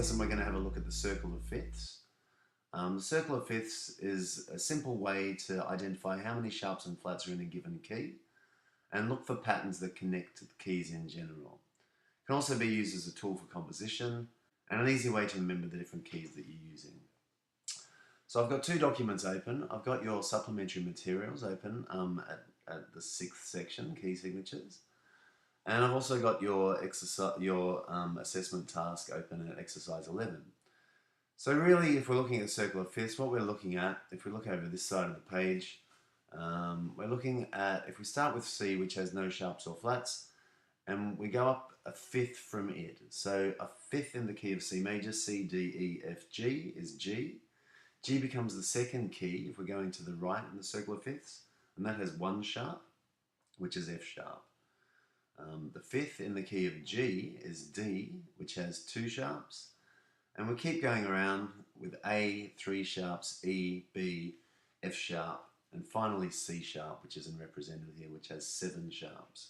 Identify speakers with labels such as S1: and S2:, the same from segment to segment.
S1: lesson, we're going to have a look at the circle of fifths. The circle of fifths is a simple way to identify how many sharps and flats are in a given key and look for patterns that connect to the keys in general. It can also be used as a tool for composition and an easy way to remember the different keys that you're using. So I've got two documents open. I've got your supplementary materials open at the 6th section, key signatures. And I've also got your assessment task open at exercise 11. So really, if we're looking at the circle of fifths, what we're looking at, if we look over this side of the page, we're looking at, if we start with C, which has no sharps or flats, and we go up a fifth from it. So a fifth in the key of C major, C, D, E, F, G is G. G becomes the second key if we're going to the right in the circle of fifths, and that has one sharp, which is F sharp. The fifth in the key of G is D, which has two sharps, and we keep going around with A, 3 sharps, E, B, F sharp, and finally C sharp, which isn't represented here, which has 7 sharps.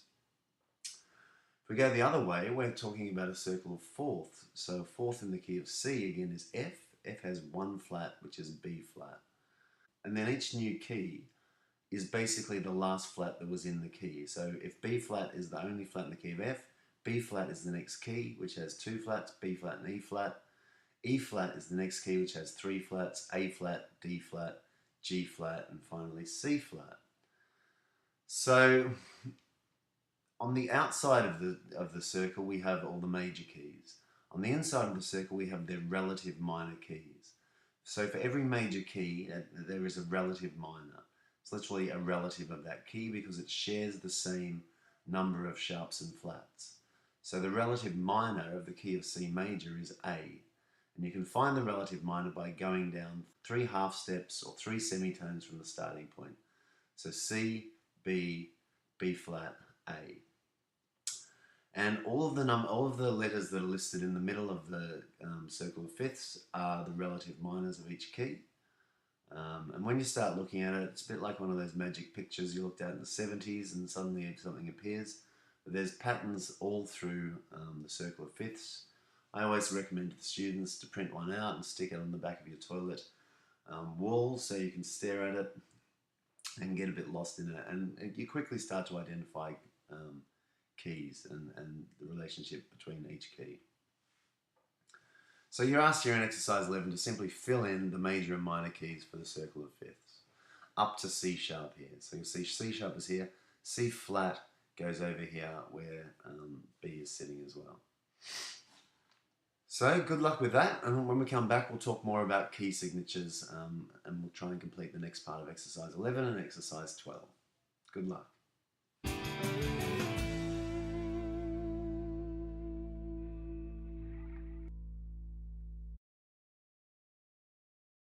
S1: If we go the other way, we're talking about a circle of fourths. So fourth in the key of C again is F. F has one flat, which is B flat. And then each new key is basically the last flat that was in the key. So if B flat is the only flat in the key of F, B flat is the next key, which has 2 flats, B flat and E flat. E flat is the next key, which has 3 flats, A flat, D flat, G flat, and finally C flat. So on the outside of the circle, we have all the major keys. On the inside of the circle, we have their relative minor keys. So for every major key, there is a relative minor. It's literally a relative of that key because it shares the same number of sharps and flats. So the relative minor of the key of C major is A. And you can find the relative minor by going down 3 half steps or 3 semitones from the starting point. So C, B, B flat, A. And all of the letters that are listed in the middle of the circle of fifths are the relative minors of each key. And when you start looking at it, it's a bit like one of those magic pictures you looked at in the 70s and suddenly something appears. But there's patterns all through the circle of fifths. I always recommend to the students to print one out and stick it on the back of your toilet wall so you can stare at it and get a bit lost in it. And you quickly start to identify keys and the relationship between each key. So you're asked here in exercise 11 to simply fill in the major and minor keys for the circle of fifths up to C sharp here. So you'll see C sharp is here, C flat goes over here where B is sitting as well. So good luck with that, and when we come back we'll talk more about key signatures and we'll try and complete the next part of exercise 11 and exercise 12. Good luck.